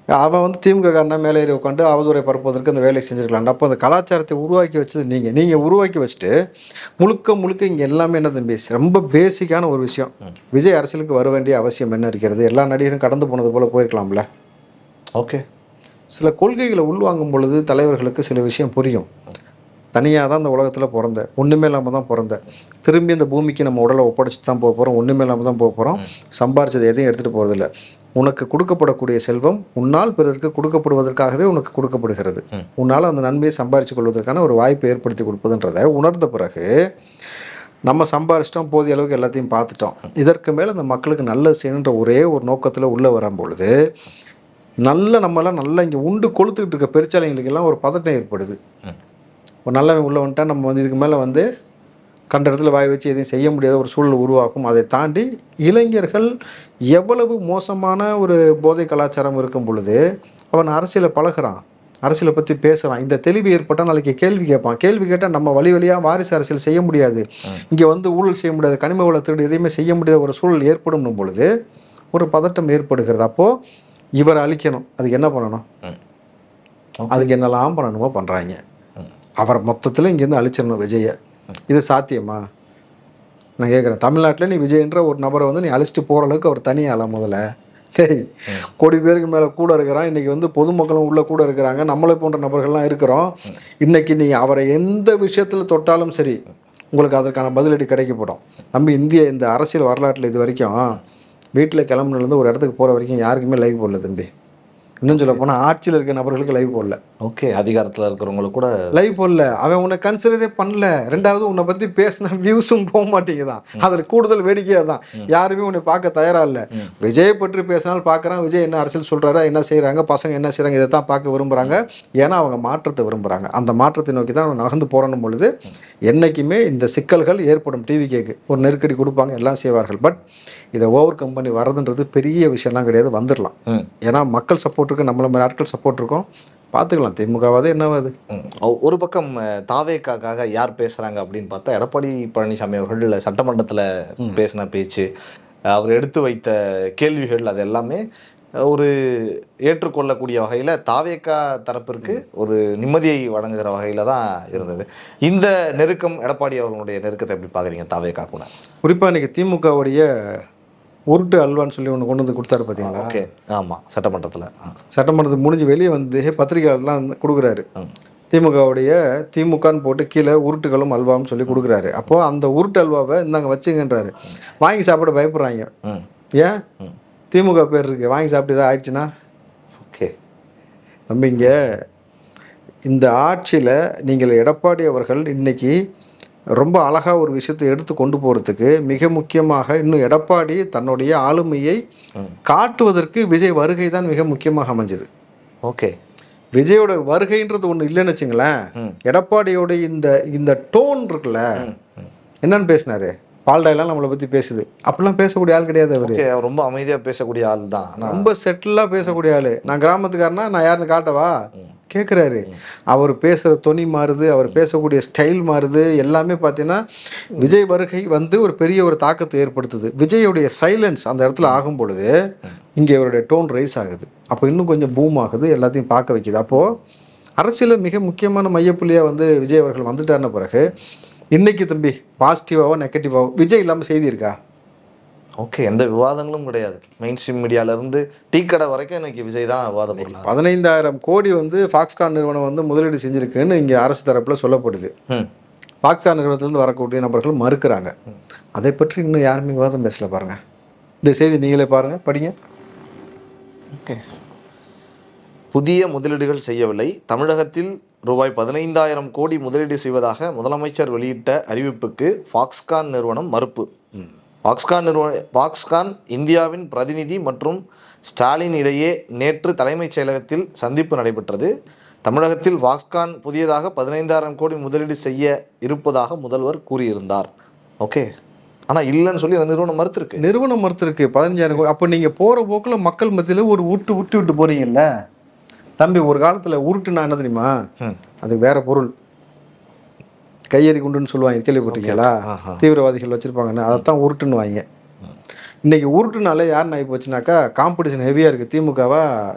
அவன் வந்து திமுக காரனா மேலே ஏறி உட்காந்து அவதூறை பரப்புவதற்கு அந்த வேலையை செஞ்சுருக்கலாம். அப்போ அந்த கலாச்சாரத்தை உருவாக்கி வச்சது நீங்கள் உருவாக்கி வச்சுட்டு முழுக்க இங்கே எல்லாமே என்ன தம்பி, ரொம்ப பேசிக்கான ஒரு விஷயம். விஜய் அரசியலுக்கு வர வேண்டிய அவசியம் என்ன இருக்கிறது? எல்லா நடிகரும் கடந்து போனது போல் போயிருக்கலாம்ல. ஓகே, சில கொள்கைகளை உள்வாங்கும் பொழுது தலைவர்களுக்கு சில விஷயம் புரியும். தனியாக தான் இந்த உலகத்தில் பிறந்தேன், ஒன்றுமே இல்லாமல் தான் பிறந்தேன், திரும்பி இந்த பூமிக்கு நம்ம உடலை ஒப்படைச்சிட்டு தான் போக போகிறோம், ஒன்றுமே இல்லாமல் தான் போக போகிறோம், சம்பாரிச்சதை எதையும் எடுத்துகிட்டு போகிறதில்ல. உனக்கு கொடுக்கப்படக்கூடிய செல்வம் உன்னால் பிறருக்கு கொடுக்கப்படுவதற்காகவே உனக்கு கொடுக்கப்படுகிறது. உன்னால் அந்த நன்மையை சம்பாரித்து கொள்வதற்கான ஒரு வாய்ப்பை ஏற்படுத்தி கொடுப்பதுன்றதை உணர்ந்த பிறகு நம்ம சம்பாரிச்சிட்டோம், போதிய அளவுக்கு எல்லாத்தையும் பார்த்துட்டோம், இதற்கு மேலே அந்த மக்களுக்கு நல்லது செய்யணுன்ற ஒரே ஒரு நோக்கத்தில் உள்ளே வரும்பொழுது நம்மளாம் நல்லா இங்கே உண்டு கொளுத்துக்கிட்டு இருக்க பெருச்சாலைங்களுக்கெல்லாம் ஒரு பதட்டம் ஏற்படுது. ஒரு நல்லவன் உள்ளே வந்துட்டால் நம்ம வந்து இதுக்கு மேலே வந்து கண்ட இடத்துல வாய் வச்சு எதையும் செய்ய முடியாத ஒரு சூழல் உருவாகும். அதை தாண்டி இளைஞர்கள் எவ்வளவு மோசமான ஒரு போதை கலாச்சாரம் இருக்கும் பொழுது அவன் அரசியலை பழகிறான், அரசியலை பற்றி பேசுகிறான். இந்த தெளிவு ஏற்பட்டால் நாளைக்கு கேள்வி கேட்பான். கேள்வி கேட்டால் நம்ம வழியாக வாரிசு அரசியல் செய்ய முடியாது, இங்கே வந்து ஊழல் செய்ய முடியாது, கனிம வள திருடு எதையுமே செய்ய முடியாத ஒரு சூழல் ஏற்படும் பொழுது ஒரு பதட்டம் ஏற்படுகிறது. அப்போது இவரை அழிக்கணும், அதுக்கு என்ன பண்ணணும்? அதுக்கு என்னெல்லாம் பண்ணணுமோ பண்ணுறாங்க. அவரை மொத்தத்தில் இங்கேருந்து அழிச்சிடணும் விஜயை. இது சாத்தியமா? நான் கேட்குறேன். தமிழ்நாட்டில் நீ விஜய்ன்ற ஒரு நபரை வந்து நீ அழிச்சிட்டு போகிற அளவுக்கு அவர் தனியால முதல்ல கோடி பேருக்கு மேலே கூட இருக்கிறான். இன்றைக்கி வந்து பொதுமக்களும் உள்ளே கூட இருக்கிறாங்க, நம்மளை போன்ற நபர்கள்லாம் இருக்கிறோம். இன்றைக்கி நீ அவரை எந்த விஷயத்தில் தொட்டாலும் சரி உங்களுக்கு அதற்கான பதிலடி கிடைக்கப்படும். நம்ம இந்த அரசியல் வரலாற்றில் இது வரைக்கும் வீட்டில் கிளம்புனதுலேருந்து ஒரு இடத்துக்கு போகிற வரைக்கும் யாருக்குமே லைவ் போடல தம்பி. இன்னும் சொல்ல போனால் ஆட்சியில் இருக்க நபர்களுக்கு லைவ் போடல. ஓகே, அதிகாரத்தில் இருக்கிறவங்களுக்கு கூட லைவ் போடல. அவன் உன்னை கன்சிடரே பண்ணல. ரெண்டாவது உன்னை பற்றி பேசின வியூஸும் போக மாட்டேங்குதான். அதில் கூடுதல் வேடிக்கையாக தான் யாருமே உன்னை பார்க்க தயாராக இல்லை. விஜயை பற்றி பேசினாலும் பார்க்குறான், விஜய் என்ன அரசியல் சொல்கிறாரா, என்ன செய்கிறாங்க, பசங்க என்ன செய்கிறாங்க, இதை தான் பார்க்க விரும்புகிறாங்க. ஏன்னா அவங்க மாற்றத்தை விரும்புகிறாங்க. அந்த மாற்றத்தை நோக்கி தான் அவன் நகர்ந்து போகிறனும் பொழுது என்றைக்குமே இந்த சிக்கல்கள் ஏற்படும். டிவிகேக்கு ஒரு நெருக்கடி கொடுப்பாங்க, எல்லாம் செய்வார்கள். பட் இதை ஓவர் கம் பண்ணி வர்றதுன்றது பெரிய விஷயம்லாம் கிடையாது, வந்துடலாம். ஏன்னா மக்கள் சப்போர்ட் இருக்கு, நம்மள மாதிரி ஆட்கள் சப்போர்ட் இருக்கும், பார்த்துக்கலாம். திமுகவாது என்னவாது. ஒரு பக்கம் தாவேக்காக யார் பேசுகிறாங்க அப்படின்னு பார்த்தா எடப்பாடி பழனிசாமி அவர்கள் சட்டமன்றத்தில் பேசின பேச்சு, அவர் எடுத்து வைத்த கேள்விகள், அது எல்லாமே ஒரு ஏற்றுக்கொள்ளக்கூடிய வகையில் தாவேக்கா தரப்பிற்கு ஒரு நிம்மதியை வழங்குகிற வகையில் தான் இருந்தது. இந்த நெருக்கம், எடப்பாடி அவர்களுடைய நெருக்கத்தை எப்படி பார்க்குறீங்க தாவேக்கா கூட? குறிப்பாக இன்றைக்கி திமுகவுடைய உருட்டு அல்வான்னு சொல்லி ஒன்று கொண்டு வந்து கொடுத்தாரு பார்த்தீங்களா? ஓகே, ஆமாம். சட்டமன்றத்துக்கு முடிஞ்சு வெளியே வந்து பத்திரிகைலாம் கொடுக்குறாரு. திமுகன்னு போட்டு கீழே உருட்டுகளும் அல்வான்னு சொல்லி கொடுக்குறாரு. அப்போது அந்த உருட்டு அல்வாவை இந்தாங்க வச்சுங்கன்றாரு. வாங்கி சாப்பிட பயப்படுறாங்க. ஏன்? திமுக பேர் இருக்குது, வாங்கி சாப்பிட்டு இதாக ஆயிடுச்சுன்னா. ஓகே நம்ம இங்கே இந்த ஆட்சியில் நீங்கள் எடப்பாடி அவர்கள் இன்னைக்கு ரொம்ப அழகாக ஒரு விஷயத்தை எடுத்து கொண்டு போகிறதுக்கு மிக முக்கியமாக இன்னும் எடப்பாடி தன்னுடைய ஆளுமையை காட்டுவதற்கு விஜய் வருகை தான் மிக முக்கியமாக அமைஞ்சது. ஓகே, விஜயோட வருகைன்றது ஒன்று இல்லைன்னு வச்சுங்களேன். எடப்பாடியோட இந்த டோன் இருக்குல்ல, என்னன்னு பேசினாரு, பால்டாயெல்லாம் நம்மளை பற்றி பேசுது. அப்படிலாம் பேசக்கூடிய ஆள் கிடையாது அவர். ஓகே, ரொம்ப அமைதியாக பேசக்கூடிய ஆள் தான். ரொம்ப செட்டிலாக பேசக்கூடிய ஆள். நான் கிராமத்துக்காரனா நான் யாருன்னு காட்டவா கேட்குறாரு. அவர் பேசுகிற தொனி மாறுது, அவர் பேசக்கூடிய ஸ்டைல் மாறுது. எல்லாமே பார்த்தீங்கன்னா விஜய் வருகை வந்து ஒரு பெரிய ஒரு தாக்கத்தை ஏற்படுத்துது. விஜயோடைய சைலன்ஸ் அந்த இடத்துல ஆகும் பொழுது இங்கே அவருடைய டோன் ரைஸ் ஆகுது. அப்போ இன்னும் கொஞ்சம் பூம் ஆகுது, எல்லாத்தையும் பார்க்க வைக்குது. அப்போது அரசியலில் மிக முக்கியமான மையப்புள்ளியாக வந்து விஜய் அவர்கள் வந்துட்டாருன பிறகு இன்னைக்கு தம்பி பாசிட்டிவாவோ நெகட்டிவாவோ விஜய் இல்லாமல் செய்தி இருக்கா? ஓகே, எந்த விவாதங்களும் கிடையாது. மெயின் ஸ்ட்ரீம் மீடியாவிலேருந்து டீ கடை வரைக்கும் இன்னைக்கு விஜய் தான் விவாதம் பண்ணலாம். 15,000 கோடி வந்து ஃபாக்ஸ்கான் நிறுவனம் வந்து முதலீடு செஞ்சுருக்குன்னு இங்கே அரசு தரப்பில் சொல்லப்படுது. ஃபாக்ஸ்கான் நிறுவனத்திலேருந்து வரக்கூடிய நபர்கள் மறுக்கிறாங்க. அதை பற்றி இன்னும் யாருமே விவாதம் பேசல பாருங்கள். இந்த செய்தி நீங்களே பாருங்கள், படிங்க. ஓகே, புதிய முதலீடுகள் செய்யவில்லை. தமிழகத்தில் ரூபாய் 15,000 கோடி முதலீடு செய்வதாக முதலமைச்சர் வெளியிட்ட அறிவிப்புக்கு ஃபாக்ஸ்கான் நிறுவனம் மறுப்பு. ஃபாக்ஸ்கான் இந்தியாவின் பிரதிநிதி மற்றும் ஸ்டாலின் இடையே நேற்று தலைமைச் செயலகத்தில் சந்திப்பு நடைபெற்றது. தமிழகத்தில் ஃபாக்ஸ்கான் புதியதாக 15,000 கோடி முதலீடு செய்ய இருப்பதாக முதல்வர் கூறியிருந்தார். ஓகே, ஆனால் இல்லைன்னு சொல்லி அந்த நிறுவனம் மறுத்திருக்கு. 15,000 கோடி. அப்போ நீங்கள் போகிற போக்கில் மக்கள் மத்தியில் ஒரு விட்டு போகிறீங்கல்ல தம்பி. ஒரு காலத்தில் உருட்டுனா என்ன தெரியுமா? அதுக்கு வேற பொருள். கையெறி குண்டுன்னு சொல்லுவாங்க, கேள்விப்பட்டிருக்கீங்களா? தீவிரவாதிகள் வச்சுருப்பாங்கன்னு, அதைத்தான் உருட்டுன்னு வாங்க. இன்றைக்கி உருட்டுனாலே யாருன்னு ஆகி போச்சுனாக்கா காம்படிஷன் ஹெவியாக இருக்குது. திமுகவா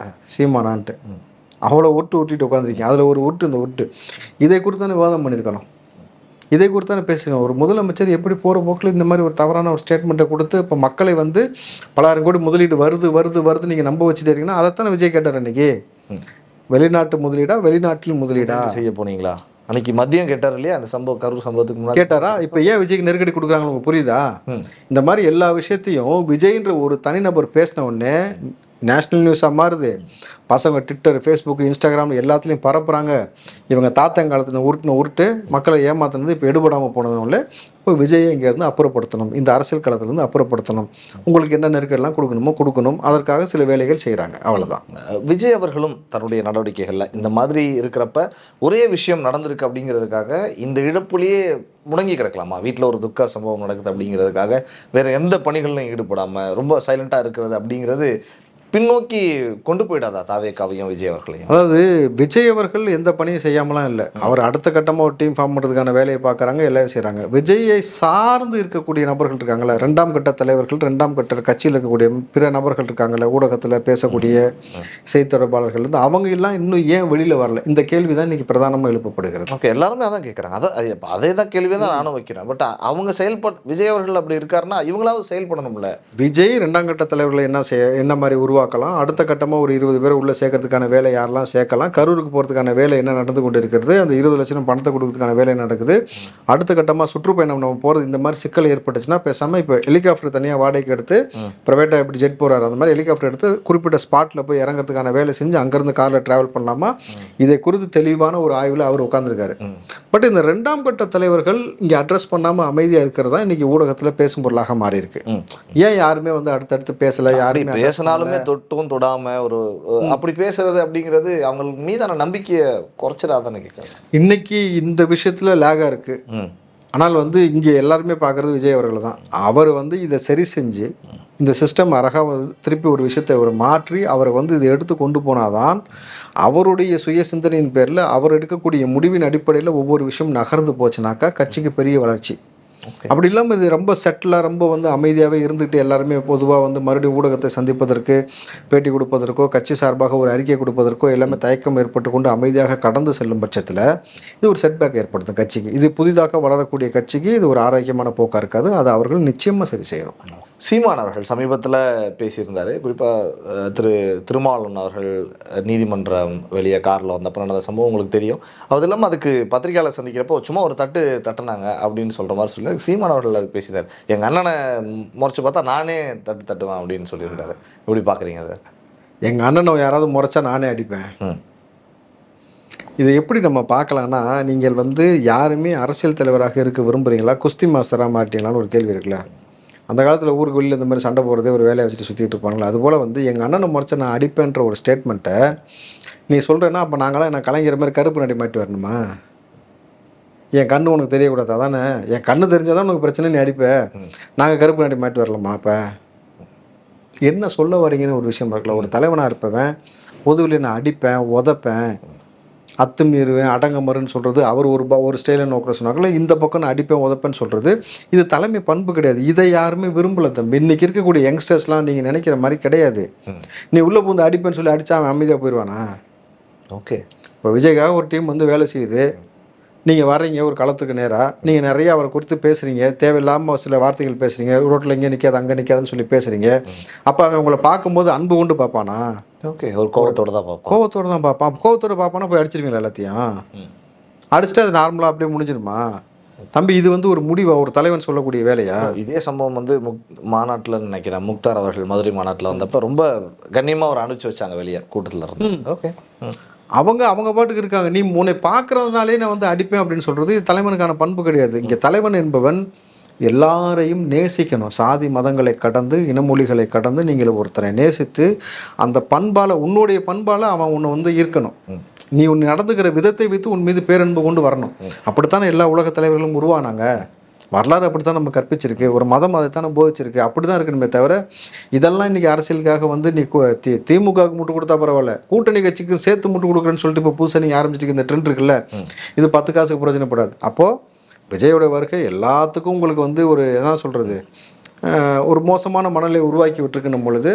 சீமானான்ட்டு அவ்வளோ உருட்டிட்டு உட்காந்துருக்கீங்க. அதில் ஒரு உருட்டு, இந்த உருட்டு இதை குறித்து தானே விவாதம் பண்ணியிருக்கணும், இதை குறித்து தானே பேசணும். ஒரு முதலமைச்சர் எப்படி போகிற போக்கில் இந்த மாதிரி ஒரு தவறான ஒரு ஸ்டேட்மெண்ட்டை கொடுத்து இப்போ மக்களை வந்து 10,000 கோடி முதலீடு வருது நீங்கள் நம்ப வச்சுட்டு இருக்கீங்கன்னா அதைத்தானே விஜய் கேட்டார் அன்றைக்கி. வெளிநாட்டு முதலீடா, வெளிநாட்டில் முதலீடா செய்ய போனீங்களா? அன்னைக்கு மதியம் கேட்டார் இல்லையா? அந்த சம்பவம், கரூர் சம்பவத்துக்கு முன்னாடி கேட்டாரா? இப்போ ஏன் விஜய்க்கு நெருக்கடி கொடுக்குறாங்க உங்களுக்கு புரியுதா? இந்த மாதிரி எல்லா விஷயத்தையும் விஜய்ன்ற ஒரு தனிநபர் பேசின உடனே நேஷ்னல் நியூஸாக மாறுது. பசங்க ட்விட்டர், ஃபேஸ்புக், இன்ஸ்டாகிராம் எல்லாத்துலேயும் பரப்புகிறாங்க. இவங்க தாத்தங்காலத்தில் உருட்டு மக்களை ஏமாத்தினது இப்போ எடுபடாமல் போனதுனால இப்போ விஜயை இங்கேருந்து அப்புறப்படுத்தணும், இந்த அரசியல் களத்திலேருந்து அப்புறப்படுத்தணும், உங்களுக்கு என்ன நெருக்கடிலாம் கொடுக்கணுமோ கொடுக்கணும், அதற்காக சில வேலைகள் செய்கிறாங்க. அவ்வளோதான். விஜய் அவர்களும் தன்னுடைய நடவடிக்கைகளில் இந்த மாதிரி இருக்கிறப்ப ஒரே விஷயம் நடந்திருக்கு அப்படிங்கிறதுக்காக இந்த இழப்புலேயே முடங்கி கிடக்கலாமா? வீட்டில் ஒரு துக்க சம்பவம் நடக்குது அப்படிங்கிறதுக்காக வேறு எந்த பணிகளிலும் ஈடுபடாமல் ரொம்ப சைலண்ட்டாக இருக்கிறது அப்படிங்கிறது பின்னோக்கி கொண்டு போயிடாதா தாவேக்காவையும் விஜய் அவர்களையும்? அதாவது விஜய் அவர்கள் எந்த பணியும் செய்யாமலாம் இல்லை. அவர் அடுத்த கட்டமாக ஒரு டீம் ஃபார்ம் பண்ணுறதுக்கான வேலையை பார்க்குறாங்க, எல்லாம் செய்கிறாங்க. விஜயை சார்ந்து இருக்கக்கூடிய நபர்கள் இருக்காங்களே, 2ஆம் கட்ட தலைவர்கள், 2ஆம் கட்ட கட்சியில் இருக்கக்கூடிய பிற நபர்கள் இருக்காங்களே, ஊடகத்தில் பேசக்கூடிய செய்தி தொடர்பாளர்கள் இருந்து அவங்க எல்லாம் இன்னும் ஏன் வெளியில் வரல? இந்த கேள்வி தான் இன்றைக்கி பிரதானமாக எழுப்பப்படுகிறது. ஓகே, எல்லாருமே அதான் கேட்குறாங்க. அதே தான் கேள்வியை தான் நானும் வைக்கிறேன். பட் அவங்க விஜய் அவர்கள் அப்படி இருக்காருன்னா இவங்களாவது செயல்படணும்ல. விஜய் 2ஆம் கட்ட தலைவர்களை என்ன மாதிரி உருவாக்கலாம், அடுத்த கட்டமாக ஒரு 20 பேர் உள்ள சேர்க்கறதுக்கான வேலை யாரெல்லாம் சேர்க்கலாம், கரூருக்கு போகிறதுக்கான வேலை என்ன நடந்து கொண்டு இருக்கிறது, அந்த 20 லட்சம் பணத்தை கொடுக்கறதுக்கான வேலை நடக்குது, அடுத்த கட்டமாக சுற்றுப்பயணம் நம்ம போகிறது, இந்த மாதிரி சிக்கல் ஏற்பட்டுச்சுன்னா பேசாமல் இப்போ ஹெலிகாப்டர் தனியாக வாடகைக்கு எடுத்து ப்ரைவேட்டாக எப்படி ஜெட் போகிறாரு அந்த மாதிரி ஹெலிகாப்டர் எடுத்து குறிப்பிட்ட ஸ்பாட்டில் போய் இறங்குறதுக்கான வேலை செஞ்சு அங்கேருந்து காரில் ட்ராவல் பண்ணலாமா, இதை குறித்து தெளிவான ஒரு ஆய்வில் அவர் உட்காந்துருக்காரு. பட் இந்த 2ஆம் கட்ட தலைவர்கள் இங்கே அட்ரஸ் பண்ணாமல் அமைதியாக இருக்கிறதா இன்றைக்கி ஊடகத்தில் பேசும் பொருளாக மாறி இருக்கு. ஏன் யாருமே வந்து அடுத்தடுத்து பேசலை? யாருமே பேசினாலுமே தொட்டும் தொடாம ஒரு அப்படி பேசுறது அப்படிங்கிறது அவங்களுக்கு மீதான நம்பிக்கையை குறைச்சிடாதானே கேட்குறாங்க. இன்னைக்கு இந்த விஷயத்துல லேகா இருக்கு. ஆனால் வந்து இங்கே எல்லாருமே பார்க்குறது விஜய் அவர்கள் தான். அவர் வந்து இதை சரி செஞ்சு இந்த சிஸ்டம் அழகாக திருப்பி ஒரு விஷயத்தை அவர் மாற்றி அவரை வந்து இதை எடுத்து கொண்டு போனாதான் அவருடைய சுய சிந்தனையின் பேரில் அவர் எடுக்கக்கூடிய முடிவின் அடிப்படையில் ஒவ்வொரு விஷயம் நகர்ந்து போச்சுனாக்கா கட்சிக்கு பெரிய வளர்ச்சி. அப்படி இல்லாமல் இது ரொம்ப செட்டிலாக ரொம்ப வந்து அமைதியாகவே இருந்துகிட்டு எல்லாருமே பொதுவாக வந்து மறுபடியும் ஊடகத்தை சந்திப்பதற்கு, பேட்டி கொடுப்பதற்கோ, கட்சி சார்பாக ஒரு அறிக்கை கொடுப்பதற்கோ எல்லாமே தயக்கம் ஏற்பட்டு கொண்டு அமைதியாக கடந்து செல்லும் பட்சத்தில் இது ஒரு செட்பேக் ஏற்படுத்தும் கட்சிக்கு. இது புதிதாக வளரக்கூடிய கட்சிக்கு இது ஒரு ஆரோக்கியமான போக்காக இருக்காது. அதை அவர்கள் நிச்சயமாக சரி செய்யணும். சீமான் அவர்கள் சமீபத்தில் பேசியிருந்தார். குறிப்பாக திருமாவளவன் அவர்கள் நீதிமன்றம் வெளியே காரில் வந்தப்போ நடந்த சம்பவம் உங்களுக்கு தெரியும். அது இல்லாமல் அதுக்கு பத்திரிகையாளர் சந்திக்கிறப்போ சும்மா ஒரு தட்டுனாங்க அப்படின்னு சொல்கிற மாதிரி சொல்லி சீமான் அவர்கள் அது பேசினார். எங்கள் அண்ணனை முறைச்சி பார்த்தா நானே தட்டுவேன் அப்படின்னு சொல்லியிருந்தாரு. எப்படி பார்க்குறீங்க அதை? எங்கள் அண்ணனை யாராவது முறைச்சா நானே அடிப்பேன். இதை எப்படி நம்ம பார்க்கலான்னா, நீங்கள் வந்து யாருமே அரசியல் தலைவராக இருக்க விரும்புகிறீங்களா, குஸ்தி மாஸ்டராக மாட்டீங்களான்னு ஒரு கேள்வி இருக்குல்ல. அந்த காலத்தில் ஊருக்கு வெளியில் இந்த மாதிரி சண்டை போகிறதே ஒரு வேலையை வச்சுட்டு சுற்றிட்டு இருப்பாங்களா. அதுபோல் வந்து எங்கள் அண்ணனை முறைச்சா நான் அடிப்பேன்ற ஒரு ஸ்டேட்மெண்ட்டை நீ சொல்கிறேன்னா அப்போ நாங்களாம் என்ன கலைஞர் மாதிரி கருப்பு நடி மாட்டி வரணுமா? என் கண்ணு உனக்கு தெரியக்கூடாது அதானே, என் கண்ணு தெரிஞ்சாதான் உனக்கு பிரச்சனை, நீ அடிப்ப, நாங்கள் கருப்பு நாட்டி மாட்டி வரலாமா? இப்போ என்ன சொல்ல வரீங்கன்னு ஒரு விஷயம் இருக்குல்ல. ஒரு தலைவனாக இருப்பவன் பொதுவில் நான் அடிப்பேன், உதைப்பேன், அத்துமீறுவேன், அடங்கமருன்னு சொல்கிறது அவர் ஒரு ஸ்டைலில் நோக்கிற சொன்னாங்களே, இந்த பக்கம் நான் அடிப்பேன் உதைப்பேன்னு சொல்கிறது இது தலைமை பண்பு கிடையாது. இதை யாருமே விரும்பலை தம்பி. இன்றைக்கி இருக்கக்கூடிய யங்ஸ்டர்ஸ்லாம் நீங்கள் நினைக்கிற மாதிரி கிடையாது. நீ உள்ளே பூந்து அடிப்பேன்னு சொல்லி அடித்தா அவன் அமைதியாக போயிடுவானா? ஓகே. இப்போ விஜய்க்காக ஒரு டீம் வந்து வேலை செய்யுது, நீங்கள் வர்றீங்க ஒரு களத்துக்கு நேராக, நீங்கள் நிறைய அவரை குறித்து பேசுகிறீங்க, தேவையில்லாமல் சில வார்த்தைகள் பேசுகிறீங்க, ரோட்டில் இங்கே நிற்காது அங்கே நிற்காதுன்னு சொல்லி பேசுகிறீங்க. அப்போ அவன் உங்களை பார்க்கும்போது அன்பு கொண்டு பார்ப்பானா? ஓகே, ஒரு கோவத்தோடு தான் பார்ப்பான். கோவத்தோடு தான் பார்ப்பான். கோவத்தோடு பார்ப்பானா போய் அடிச்சிருவீங்களா எல்லாத்தையும்? அடிச்சுட்டு அது நார்மலாக அப்படியே முடிஞ்சிருமா? தம்பி, இது வந்து ஒரு முடிவா ஒரு தலைவன் சொல்லக்கூடிய வேலையா? இதே சம்பவம் வந்து மாநாட்டில் நினைக்கிறேன், முக்தார் அவர்கள் மதுரை மாநாட்டில் வந்தப்போ ரொம்ப கண்ணியமாக ஒரு அனுப்பிச்சு வச்சாங்க வெளியே கூட்டத்தில் இருந்து. ஓகே, அவங்க பாட்டுக்கு இருக்காங்க. நீ உன்னை பார்க்கறதுனாலே நான் வந்து அடிப்பேன் அப்படின்னு சொல்கிறது இது தலைவனுக்கான பண்பு கிடையாது. இங்கே தலைவன் என்பவன் எல்லாரையும் நேசிக்கணும். சாதி மதங்களை கடந்து, இனமொழிகளை கடந்து நீங்கள் ஒருத்தரை நேசித்து அந்த பண்பால், உன்னுடைய பண்பால் அவன் உன்னை வந்து ஈர்க்கணும். நீ உன்னை நடந்துக்கிற விதத்தை வைத்து உன் மீது பேரன்பு கொண்டு வரணும். அப்படித்தானே எல்லா உலக தலைவர்களும் உருவானாங்க. வரலாறு அப்படித்தான் நம்ம கற்பிச்சிருக்கு. ஒரு மதம் அதைத்தானே போதிச்சிருக்கு. அப்படி தான் இருக்கணுமே தவிர இதெல்லாம் இன்றைக்கி அரசியலுக்காக வந்து நீ திமுகவுக்கு முட்டு கொடுத்தா பரவாயில்ல, கூட்டணி கட்சிக்கு சேர்த்து முட்டு கொடுக்குறேன்னு சொல்லிட்டு இப்போ புதுசாக நீங்கள் ஆரம்பிச்சிட்டு இந்த ட்ரெண்ட் இருக்குல்ல, இது 10 காசுக்கு பிரயோஜனப்படாது. அப்போது விஜயோட வருகை எல்லாத்துக்கும் உங்களுக்கு வந்து ஒரு என்ன சொல்கிறது, ஒரு மோசமான மனநிலை உருவாக்கி விட்டுருக்குன்னும் பொழுது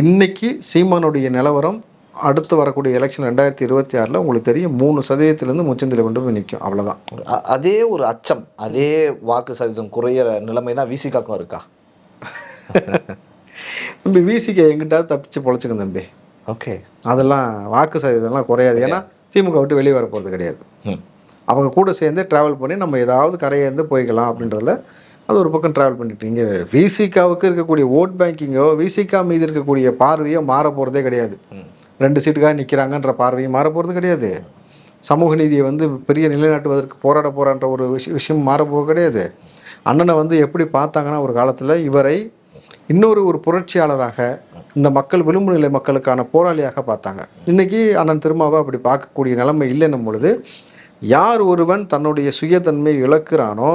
இன்னைக்கு சீமானுடைய நிலவரம் அடுத்து வரக்கூடிய எலெக்ஷன் 2026 உங்களுக்கு தெரியும் 3% முச்சந்தில் கொண்டு போய் நிற்கும். அவ்வளோதான். அதே ஒரு அச்சம், அதே வாக்கு சதவீதம் குறையிற நிலைமை தான் விசிகாக்கும் இருக்கா? தம்பி, விசிகா எங்கிட்டாவது தப்பிச்சு பொழைச்சிக்கும் தம்பி. ஓகே, அதெல்லாம் வாக்கு சதவீதம்லாம் குறையாது. ஏன்னா திமுக விட்டு வெளியே வர போகிறது கிடையாது. அவங்க கூட சேர்ந்து ட்ராவல் பண்ணி நம்ம ஏதாவது கரையேந்து போய்க்கலாம் அப்படின்றதுல அது ஒரு பக்கம் ட்ராவல் பண்ணிட்டு இங்கே விசிகாவுக்கு இருக்கக்கூடிய ஓட் பேங்கிங்கோ விசிகா மீது இருக்கக்கூடிய பார்வையோ மாற போகிறதே கிடையாது. 2 சீட்டுக்காக நிற்கிறாங்கன்ற பார்வையும் மாற போகிறது கிடையாது. சமூக நீதியை வந்து பெரிய நிலைநாட்டுவதற்கு போராட போகிறான்ற ஒரு விஷயம் மாறப்போக கிடையாது. அண்ணனை வந்து எப்படி பார்த்தாங்கன்னா ஒரு காலத்தில் இவரை ஒரு புரட்சியாளராக, இந்த மக்கள் விளிம்பு நிலை மக்களுக்கான போராளியாக பார்த்தாங்க. இன்றைக்கி அண்ணன் திருமாவை அப்படி பார்க்கக்கூடிய நிலைமை இல்லைன்னும் பொழுது யார் ஒருவன் தன்னுடைய சுயத்தன்மையை இழக்கிறானோ,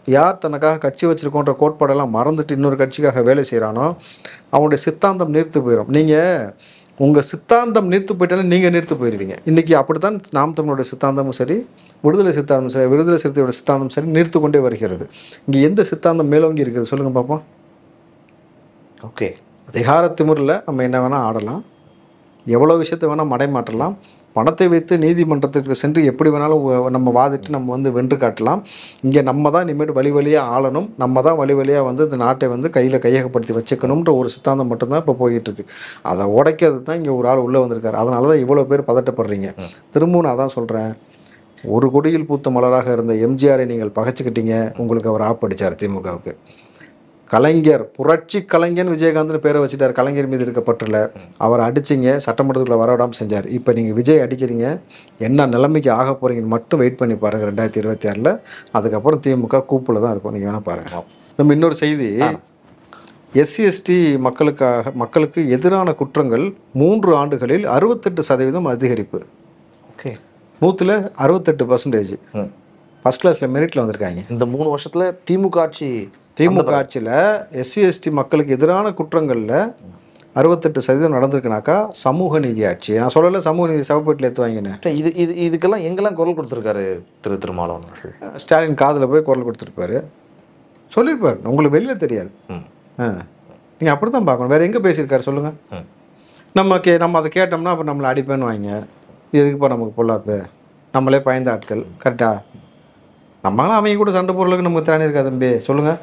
யார் தனக்காக கட்சி வச்சுருக்கோன்ற கோட்பாடெல்லாம் மறந்துட்டு இன்னொரு கட்சிக்காக வேலை செய்கிறானோ அவனுடைய சித்தாந்தம் நீர்த்து போயிடும். நீங்கள் உங்கள் சித்தாந்தம் நீர்த்து போயிட்டாலும் நீங்கள் நீர்த்து போயிடுவீங்க. இன்றைக்கி அப்படித்தான் நாம் தமிழோட சித்தாந்தமும் சரி, விடுதலை சிறுத்தையோட சித்தாந்தம் சரி நீர்த்து கொண்டே வருகிறது. இங்கே எந்த சித்தாந்தம் மேலோங்கி இருக்குது சொல்லுங்கள் பார்ப்போம். ஓகே, அதிகார திமிரில் நம்ம என்ன வேணால் ஆடலாம், எவ்வளோ விஷயத்தை வேணால் மடைமாற்றலாம், பணத்தை வைத்து நீதிமன்றத்திற்கு சென்று எப்படி வேணாலும் நம்ம வாதிட்டு நம்ம வந்து வென்று காட்டலாம். இங்கே நம்ம தான் இனிமேட்டு வழி வழியாக ஆளணும், நம்ம தான் வழி வழியாக வந்து இந்த நாட்டை வந்து கையகப்படுத்தி வச்சுக்கணுன்ற ஒரு சித்தாந்தம் மட்டும்தான் இப்போ போய்கிட்டு இருக்கு. அதை உடைக்கிறது தான் இங்கே ஒரு ஆள் உள்ளே வந்திருக்காரு. அதனால தான் இவ்வளோ பேர் பதட்டப்படுறீங்க. திரும்பவும் நான் தான் சொல்கிறேன், ஒரு கொடியில் பூத்த மலராக இருந்த எம்ஜிஆரை நீங்கள் பகைச்சிக்கிட்டீங்க, உங்களுக்கு அவர் ஆப்படிச்சார் திமுகவுக்கு. கலைஞர், புரட்சி கலைஞர் விஜயகாந்த்னு பேரை வச்சுட்டார். கலைஞர் மீது இருக்கப்பட்டுல அவர் அடிச்சிங்க, சட்டமன்றத்துக்குள்ளே வரவிடாமல் செஞ்சார். இப்போ நீங்கள் விஜய் அடிக்கிறீங்க, என்ன நிலைமைக்கு ஆக போகிறீங்கன்னு மட்டும் வெயிட் பண்ணி பாருங்கள் 2026. அதுக்கப்புறம் திமுக கூப்பில் தான் இருக்கும். நீங்கள் வேணால் பாருங்கள். நம்ம இன்னொரு செய்தி, SC/ST மக்களுக்கு எதிரான குற்றங்கள் 3 ஆண்டுகளில் 68% அதிகரிப்பு. ஓகே, 100ல் 68% ஃபர்ஸ்ட் கிளாஸில் மெரிட்டில் வந்திருக்காங்க. இந்த 3 வருஷத்தில் திமுக ஆட்சியில் SC/ST மக்களுக்கு எதிரான குற்றங்களில் 68% நடந்திருக்குனாக்கா சமூக நீதி ஆட்சி. நான் சொல்லலை சமூக நீதி சவப்பேட்டில் ஏற்றுவாங்கன்னு. இதுக்கெல்லாம் எங்கெல்லாம் குரல் கொடுத்துருக்காரு திருமாவளவன் அவர்கள்? ஸ்டாலின் காதில் போய் குரல் கொடுத்துருப்பாரு, சொல்லியிருப்பார். உங்களுக்கு வெளியில் தெரியாது. நீங்கள் அப்படி தான் பார்க்கணும். வேறு எங்கே பேசியிருக்காரு சொல்லுங்கள். நம்ம அதை கேட்டோம்னா அப்புறம் நம்மளை அடிப்பேன்னு வாங்க, எதுக்குப்பா நமக்கு பொல்லாப்பு, நம்மளே பயந்த ஆட்கள். கரெக்டாக நம்மளாம் அவங்க கூட சண்டை பொருளுக்கு நமக்கு திறனே இருக்கா தம்பி? சொல்லுங்கள்.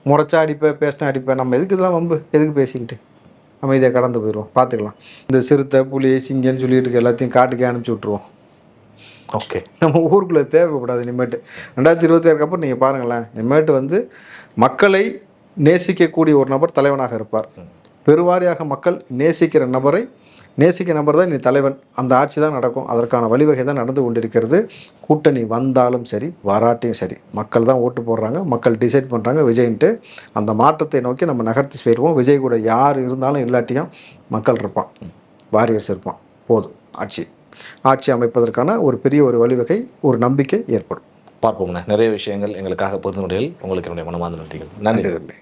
முறைச்சா அடிப்பேன், பேசினா அடிப்பேன், நம்ம எதுக்கு இதெல்லாம் வம்பு, எதுக்கு பேசிக்கிட்டு நம்ம இதை கடந்து போயிடுவோம், பார்த்துக்கலாம். இந்த சிறுத்தை புலி சிங்கன்னு சொல்லிட்டு எல்லாத்தையும் காட்டுக்கே அனுப்பிச்சி விட்ருவோம். ஓகே, நம்ம ஊருக்குள்ளே தேவைப்படாது. இனிமேட்டு 2026 அப்புறம் நீங்கள் பாருங்களேன், இனிமேட்டு வந்து மக்களை நேசிக்கக்கூடிய ஒரு நபர் தலைவனாக இருப்பார். பெருவாரியாக மக்கள் நேசிக்கிற நபர் தான் இனி தலைவன். அந்த ஆட்சி தான் நடக்கும். அதற்கான வழிவகை தான் நடந்து கொண்டிருக்கிறது. கூட்டணி வந்தாலும் சரி வராட்டியும் சரி மக்கள் தான் ஓட்டு போடுறாங்க, மக்கள் டிசைட் பண்ணுறாங்க விஜய்ன்ட்டு. அந்த மாற்றத்தை நோக்கி நம்ம நகர்த்தி போயிடுவோம். விஜய் கூட யார் இருந்தாலும் இல்லாட்டியும் மக்கள் இருப்பான், வாரியர்ஸ் இருப்பான். போதும், ஆட்சி அமைப்பதற்கான ஒரு பெரிய ஒரு வழிவகை, ஒரு நம்பிக்கை ஏற்படும். பார்ப்போம்ண்ணே. நிறைய விஷயங்கள் எங்களுக்காக பொறுத்த முடியல் உங்களுக்கு என்னுடைய மனமார்ந்த நன்றிகள். நன்றி. நன்றி.